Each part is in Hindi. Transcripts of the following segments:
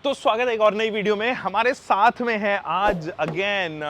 तो स्वागत है एक और नई वीडियो में। हमारे साथ में है आज अगेन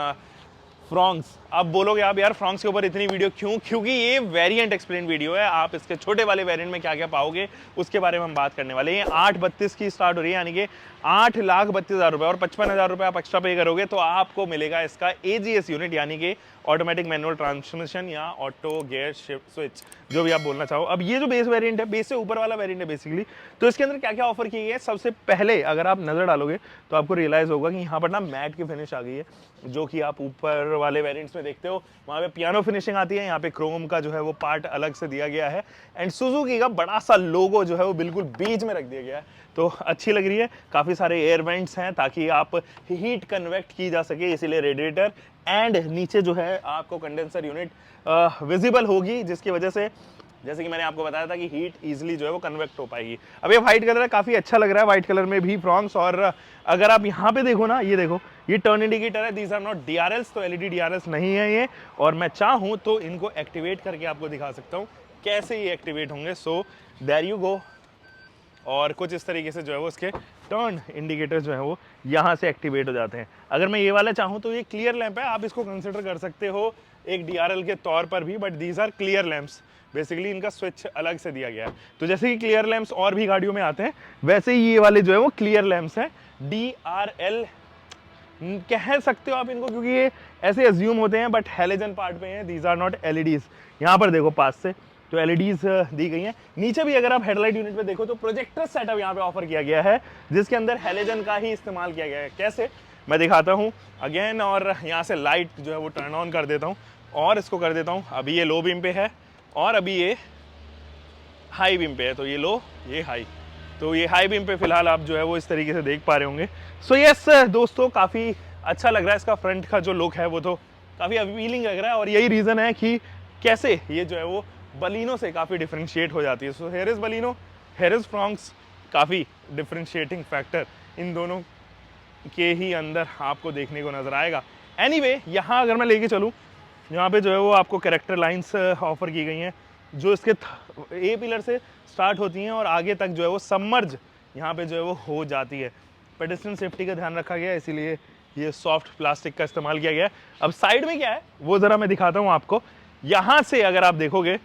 फ्रॉन्क्स। अब बोलोगे आप यार फ्रॉन्क्स के ऊपर इतनी वीडियो क्यों? क्योंकि ये वेरिएंट एक्सप्लेन वीडियो है। आप इसके छोटे वाले वेरिएंट में क्या क्या पाओगे उसके बारे में हम बात करने वाले हैं। 832 की स्टार्ट हो रही है, यानी कि 8,32,000 रुपये और 55,000 रुपये आप एक्स्ट्रा पे करोगे तो आपको मिलेगा इसका AGS यूनिट, यानी कि ऑटोमेटिक मैनुअल ट्रांसमिशन या ऑटो गियर शिफ्ट स्विच, जो भी आप बोलना चाहो। अब ये जो बेस वेरिएंट है, बेस से ऊपर वाला वेरिएंट है बेसिकली, तो इसके अंदर क्या क्या ऑफर की गई है। सबसे पहले अगर आप नजर डालोगे तो आपको रियलाइज होगा कि यहाँ पर ना मैट की फिनिश आ गई है, जो कि आप ऊपर वाले वेरिएंट्स में देखते हो। वहाँ पे पियानो फिनिशिंग आती है, यहाँ पे क्रोम का जो है वो पार्ट अलग से दिया गया है एंड सुजुकी का बड़ा सा लोगो जो है वो बिल्कुल बीच में रख दिया गया है, तो अच्छी लग रही है। काफी सारे एयर वेंट्स हैं ताकि आप हीट कन्वेक्ट की जा सके, इसीलिए रेडिएटर एंड नीचे जो है आपको कंडेंसर यूनिट विजिबल होगी, जिसकी वजह से जैसे कि मैंने आपको बताया था कि हीट इजीली जो है वो कन्वेक्ट हो पाएगी। अब ये व्हाइट कलर है, काफी अच्छा लग रहा है व्हाइट कलर में भी फ्रॉन्क्स। और अगर आप यहाँ पे देखो ना, ये देखो, ये टर्न इंडिकेटर है। दीज आर नॉट DRLs, तो LED DRLs नहीं है ये। और मैं चाहूँ तो इनको एक्टिवेट करके आपको दिखा सकता हूँ कैसे ये एक्टिवेट होंगे। So there you go. और कुछ इस तरीके से जो है वो इसके टर्न इंडिकेटर्स जो है वो यहाँ से एक्टिवेट हो जाते हैं। अगर मैं ये वाला चाहूँ तो ये क्लियर लैंप है, आप इसको कंसिडर कर सकते हो एक DRL के तौर पर भी, but these are clear lamps. Basically इनका स्विच अलग से दिया गया है। तो जैसे कि क्लियर लैंप्स और भी गाड़ियों में आते हैं, वैसे ही ये वाले जो है वो क्लियर लैंप्स हैं। DRL कह सकते हो आप इनको, क्योंकि ये ऐसे अज्यूम होते हैं, बट हेलोजन पार्ट पे हैं। These are not LEDs। यहाँ पर देखो पास से तो LEDs दी गई हैं। नीचे भी अगर आप हेडलाइट यूनिट पे देखो तो प्रोजेक्टर सेटअप यहाँ पे ऑफर किया गया है, जिसके अंदर हेलोजन का ही इस्तेमाल किया गया है। कैसे, मैं दिखाता हूँ अगेन। और यहाँ से लाइट जो है वो टर्न ऑन कर देता हूँ और इसको कर देता हूँ। अभी ये लो बीम पे है और अभी ये हाई बीम पे है, तो ये लो ये हाई। तो ये हाई बीम पे फिलहाल आप जो है वो इस तरीके से देख पा रहे होंगे। सो यस दोस्तों, काफ़ी अच्छा लग रहा है। इसका फ्रंट का जो लुक है वो तो काफ़ी अपीलिंग लग रहा है, और यही रीज़न है कि कैसे ये जो है वो बलिनो से काफ़ी डिफ्रेंशिएट हो जाती है। So here is Baleno, here is Fronx. काफ़ी डिफ्रेंशिएटिंग फैक्टर इन दोनों के ही अंदर आपको देखने को नज़र आएगा। एनीवे, यहाँ अगर मैं लेके चलूँ, यहाँ पे जो है वो आपको कैरेक्टर लाइंस ऑफर की गई हैं, जो इसके A पिलर से स्टार्ट होती हैं और आगे तक जो है वो सबमर्ज यहाँ पे जो है वो हो जाती है। पेडेस्ट्रियन सेफ्टी का ध्यान रखा गया है, इसीलिए ये सॉफ्ट प्लास्टिक का इस्तेमाल किया गया है। अब साइड में क्या है वो ज़रा मैं दिखाता हूँ आपको। यहाँ से अगर आप देखोगे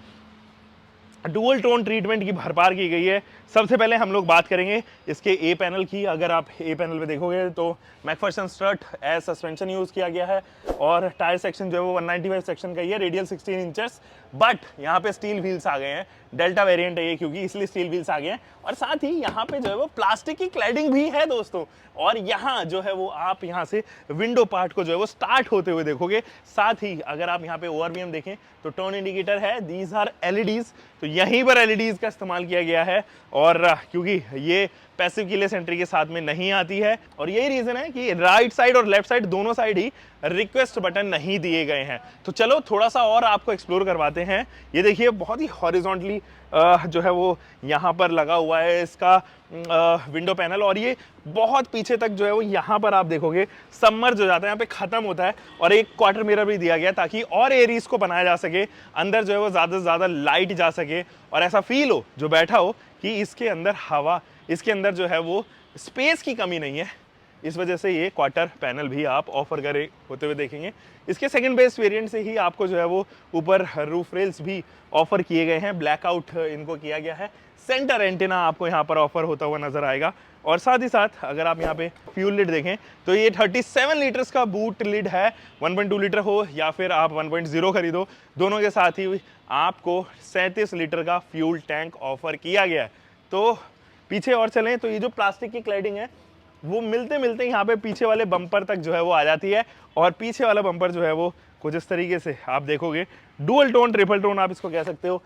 डुअल टोन ट्रीटमेंट की भरपार की गई है। सबसे पहले हम लोग बात करेंगे इसके A पैनल की। अगर आप A पैनल पे देखोगे तो McPherson strut as suspension use किया गया है, और टायर सेक्शन जो है वो 195 सेक्शन का ही है, रेडियल 16 इंचेस, बट यहाँ पे स्टील व्हील्स आ गए हैं। डेल्टा वेरिएंट है ये, क्योंकि इसलिए स्टील व्हील्स आ गए हैं। और साथ ही यहाँ पे जो है वो प्लास्टिक की क्लैडिंग भी है दोस्तों। और यहाँ जो है वो आप यहाँ से विंडो पार्ट को जो है वो स्टार्ट होते हुए देखोगे। साथ ही अगर आप यहाँ पे ORVM देखें तो टर्न इंडिकेटर है, दीज आर LEDs, तो यहीं पर LEDs का इस्तेमाल किया गया है। और क्योंकि ये पैसिव कीलेस एंट्री के साथ में नहीं आती है, और यही रीजन है कि राइट साइड और लेफ्ट साइड दोनों साइड ही रिक्वेस्ट बटन नहीं दिए गए हैं। तो चलो थोड़ा सा और आपको एक्सप्लोर करवाते हैं। ये देखिए बहुत ही हॉरिजॉन्टली जो है वो यहाँ पर लगा हुआ है इसका विंडो पैनल, और ये बहुत पीछे तक जो है वो यहाँ पर आप देखोगे सबमर्ज हो जाता है, यहाँ पे खत्म होता है। और एक क्वार्टर मिरर भी दिया गया ताकि और एरीज को बनाया जा सके, अंदर जो है वो ज़्यादा से ज़्यादा लाइट जा सके, और ऐसा फील हो जो बैठा हो कि इसके अंदर हवा, इसके अंदर जो है वो स्पेस की कमी नहीं है। इस वजह से ये क्वार्टर पैनल भी आप ऑफर करे होते हुए देखेंगे। इसके सेकंड बेस वेरिएंट से ही आपको जो है वो ऊपर रूफ रेल्स भी ऑफर किए गए हैं, ब्लैकआउट इनको किया गया है। सेंटर एंटेना आपको यहाँ पर ऑफर होता हुआ नजर आएगा। और साथ ही साथ अगर आप यहाँ पे फ्यूल लिड देखें तो ये 37 लीटर्स का बूट लिड है। 1.2 लीटर हो या फिर आप 1.0 खरीदो, दोनों के साथ ही आपको 37 लीटर का फ्यूल टैंक ऑफर किया गया है। तो पीछे और चलें तो ये जो प्लास्टिक की क्लैडिंग है वो मिलते मिलते यहाँ पे पीछे वाले बम्पर तक जो है वो आ जाती है। और पीछे वाला बम्पर जो है वो कुछ इस तरीके से आप देखोगे, डुअल टोन, ट्रिपल टोन आप इसको कह सकते हो।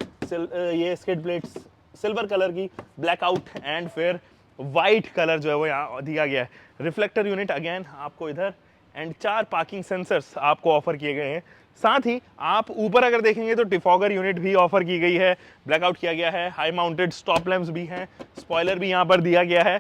ये स्किड प्लेट्स सिल्वर कलर की, ब्लैकआउट एंड फिर वाइट कलर जो है वो यहाँ दिया गया है। रिफ्लेक्टर यूनिट अगेन आपको इधर, एंड 4 पार्किंग सेंसर्स आपको ऑफर किए गए हैं। साथ ही आप ऊपर अगर देखेंगे तो डिफॉगर यूनिट भी ऑफर की गई है, ब्लैकआउट किया गया है। हाई माउंटेड स्टॉप लैंप्स भी हैं, स्पॉइलर भी यहाँ पर दिया गया है।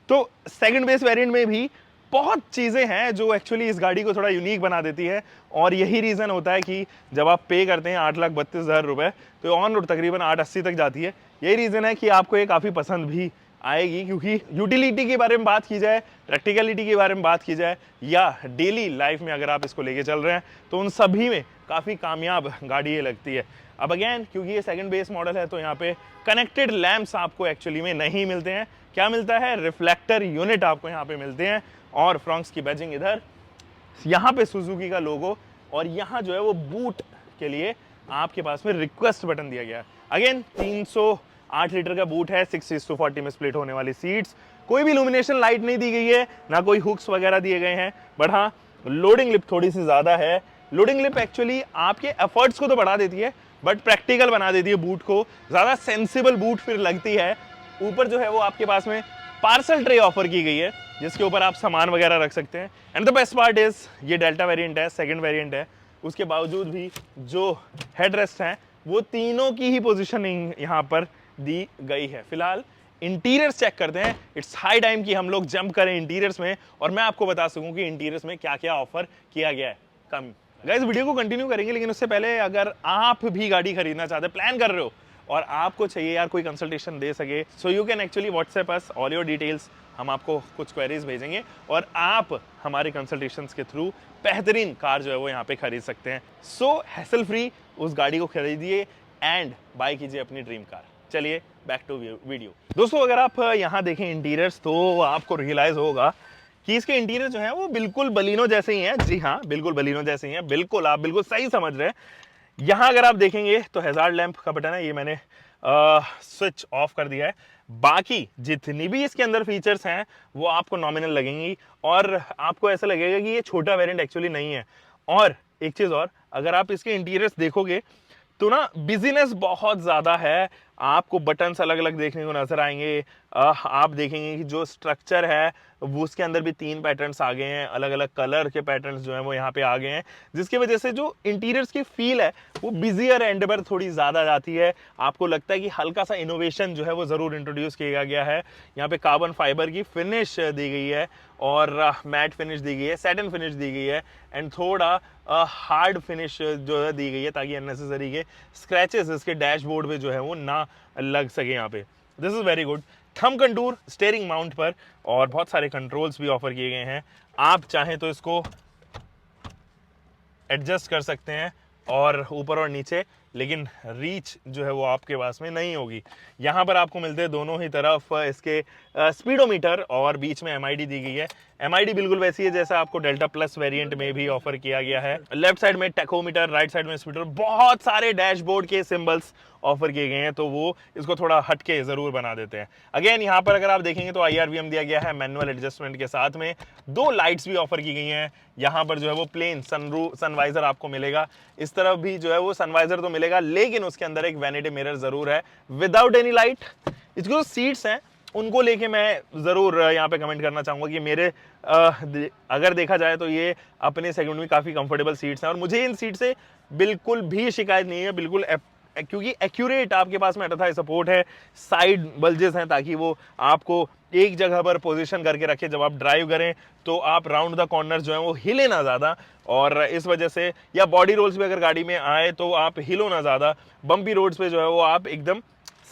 तो सेकंड बेस वेरिएंट में भी बहुत चीज़ें हैं जो एक्चुअली इस गाड़ी को थोड़ा यूनिक बना देती है। और यही रीज़न होता है कि जब आप पे करते हैं 8,32,000 रुपये, तो ऑन रोड तकरीबन 880 तक जाती है। यही रीज़न है कि आपको ये काफ़ी पसंद भी आएगी, क्योंकि यूटिलिटी के बारे में बात की जाए, प्रैक्टिकलिटी के बारे में बात की जाए, या डेली लाइफ में अगर आप इसको लेके चल रहे हैं तो उन सभी में काफ़ी कामयाब गाड़ी ये लगती है। अब अगेन क्योंकि ये सेकंड बेस मॉडल है तो यहाँ पे कनेक्टेड लैंप्स आपको एक्चुअली में नहीं मिलते हैं। क्या मिलता है? रिफ्लेक्टर यूनिट आपको यहाँ पे मिलते हैं, और फ्रॉन्क्स की बैजिंग इधर, यहाँ पे सुजुकी का लोगो, और यहाँ जो है वो बूट के लिए आपके पास में रिक्वेस्ट बटन दिया गया है। अगेन 308 लीटर का बूट है, 6:40 में स्प्लिट होने वाली सीट्स, कोई भी इल्यूमिनेशन लाइट नहीं दी गई है, ना कोई हुक्स वगैरह दिए गए हैं, बट हाँ लोडिंग लिप थोड़ी सी ज़्यादा है। लोडिंग लिप एक्चुअली आपके एफर्ट्स को तो बढ़ा देती है, बट प्रैक्टिकल बना देती है बूट को, ज़्यादा सेंसिबल बूट फिर लगती है। ऊपर जो है वो आपके पास में पार्सल ट्रे ऑफर की गई है, जिसके ऊपर आप सामान वगैरह रख सकते हैं। And the best part is ये डेल्टा वेरिएंट है, सेकंड वेरिएंट है, उसके बावजूद भी जो हेडरेस्ट हैं वो तीनों की ही पोजीशनिंग यहाँ पर दी गई है। फिलहाल इंटीरियर्स चेक करते हैं। इट्स हाई टाइम कि हम लोग जंप करें इंटीरियर्स में, और मैं आपको बता सकूं कि इंटीरियर्स में क्या क्या ऑफर किया गया है। कम गाइस वीडियो को कंटिन्यू करेंगे, लेकिन उससे पहले अगर आप भी गाड़ी खरीदना चाहते हैं, प्लान कर रहे हो और आपको चाहिए यार कोई कंसल्टेशन दे सके, so you can actually WhatsApp us all your details. हम आपको कुछ क्वेरीज भेजेंगे और आप हमारे कंसल्टेशंस के थ्रू बेहतरीन कार जो है वो यहाँ पे खरीद सकते हैं। सो हैसल फ्री उस गाड़ी को खरीदिए एंड बाय कीजिए अपनी ड्रीम कार। चलिए बैक टू वीडियो। दोस्तों अगर आप यहाँ देखें इंटीरियर्स तो आपको रियलाइज होगा कि इसके इंटीरियर जो है वो बिल्कुल बलिनो जैसे ही हैं। जी हाँ, बिल्कुल बलिनो जैसे ही हैं, बिल्कुल आप बिल्कुल सही समझ रहे हैं। यहाँ अगर आप देखेंगे तो हैजार्ड लैंप का बटन है, ये मैंने स्विच ऑफ कर दिया है। बाकी जितनी भी इसके अंदर फीचर्स हैं वो आपको नॉमिनल लगेंगी, और आपको ऐसा लगेगा कि ये छोटा वेरिएंट एक्चुअली नहीं है। और एक चीज़ और, अगर आप इसके इंटीरियर्स देखोगे तो ना बिजीनेस बहुत ज़्यादा है, आपको बटन्स अलग अलग देखने को नजर आएंगे। आप देखेंगे कि जो स्ट्रक्चर है वो उसके अंदर भी 3 पैटर्न्स आ गए हैं, अलग अलग कलर के पैटर्न्स जो हैं वो यहाँ पे आ गए हैं, जिसकी वजह से जो इंटीरियर्स की फील है वो बिजियर एंड पर थोड़ी ज़्यादा जाती है। आपको लगता है कि हल्का सा इनोवेशन जो है वो ज़रूर इंट्रोड्यूस किया गया है। यहाँ पे कार्बन फाइबर की फिनिश दी गई है, और मैट फिनिश दी गई है, सैटिन फिनिश दी गई है, एंड थोड़ा हार्ड फिनिश जो है दी गई है, ताकि अननेसेसरी के स्क्रैचेस इसके डैशबोर्ड पे जो है वो ना लग सके यहाँ पे। This is very good. Thumb contour steering mount पर, और बहुत सारे कंट्रोल्स भी ऑफर किए गए हैं। आप चाहें तो इसको एडजस्ट कर सकते हैं और ऊपर और नीचे, लेकिन रीच जो है वो आपके पास में नहीं होगी। यहाँ पर आपको मिलते हैं दोनों ही तरफ इसके स्पीडोमीटर, और बीच में MID दी गई है। MID बिल्कुल वैसी है जैसा आपको डेल्टा प्लस वेरिएंट में भी ऑफर किया गया है। लेफ्ट साइड में टैकोमीटर, राइट साइड में स्पीडोमीटर, बहुत सारे डैशबोर्ड के सिंबल्स ऑफर किए गए हैं, तो वो इसको थोड़ा हटके जरूर बना देते हैं। अगेन यहाँ पर अगर आप देखेंगे तो IRVM दिया गया है मैनुअल एडजस्टमेंट के साथ में। 2 लाइट्स भी ऑफर की गई हैं। यहाँ पर जो है वो प्लेन सनवाइजर आपको मिलेगा, इस तरफ भी जो है वो सनवाइजर तो मिलेगा, लेकिन उसके अंदर एक वैनिटी मिरर जरूर है विदाउट एनी लाइट। इसकी जो सीट्स हैं उनको लेके मैं जरूर यहाँ पे कमेंट करना चाहूंगा कि मेरे अगर देखा जाए तो ये अपने सेगमेंट में काफी कंफर्टेबल सीट्स हैं, और मुझे इन सीट से बिल्कुल भी शिकायत नहीं है, बिल्कुल क्योंकि एक्यूरेट आपके पास में अटथाई सपोर्ट है, साइड बल्जेस हैं ताकि वो आपको एक जगह पर पोजीशन करके रखे, जब आप ड्राइव करें तो आप राउंड द कॉर्नर जो है वो हिले ना ज़्यादा, और इस वजह से, या बॉडी रोल्स भी अगर गाड़ी में आए तो आप हिलो ना ज़्यादा, बम्पी रोड्स पे जो है वो आप एकदम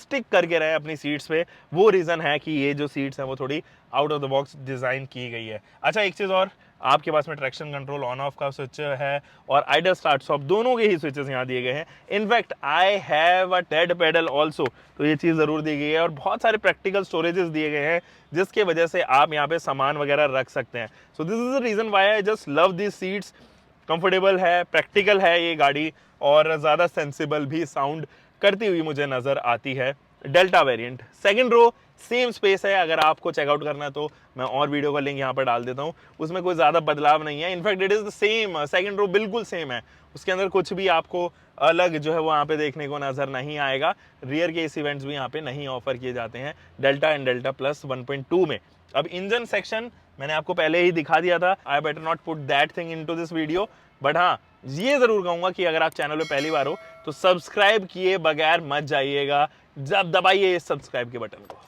स्टिक करके रहे अपनी सीट्स पे। वो रीज़न है कि ये जो सीट्स हैं वो थोड़ी out of the box design की गई है। अच्छा एक चीज़ और, आपके पास में ट्रैक्शन कंट्रोल ऑन ऑफ का स्विच है, और आइडल स्टार्ट स्टॉप दोनों के ही स्विचेस यहाँ दिए गए हैं। In fact I have a dead pedal also, तो ये चीज़ ज़रूर दी गई है, और बहुत सारे प्रैक्टिकल स्टोरेजेस दिए गए हैं जिसके वजह से आप यहाँ पे सामान वगैरह रख सकते हैं। So this is the reason why I just love this seats. Comfortable है, प्रैक्टिकल है ये गाड़ी, और ज़्यादा सेंसिबल भी साउंड करती हुई मुझे नज़र आती है। Delta variant, second row, same space है। अगर आपको चेकआउट करना है तो मैं और वीडियो का लिंक यहाँ पर डाल देता हूँ, उसमें कोई ज़्यादा बदलाव नहीं है। In fact it is the same, second row बिल्कुल सेम है, उसके अंदर कुछ भी आपको अलग जो है वो यहाँ पे देखने को नज़र नहीं आएगा। रियर के इस इवेंट्स भी यहाँ पे नहीं ऑफर किए जाते हैं डेल्टा एंड डेल्टा प्लस 1.2 में। अब इंजन सेक्शन मैंने आपको पहले ही दिखा दिया था, I better not put that thing into this video, but हाँ ये जरूर कहूंगा कि अगर आप चैनल पे पहली बार हो तो सब्सक्राइब किए बगैर मत जाइएगा, जब दबाइए इस सब्सक्राइब के बटन को।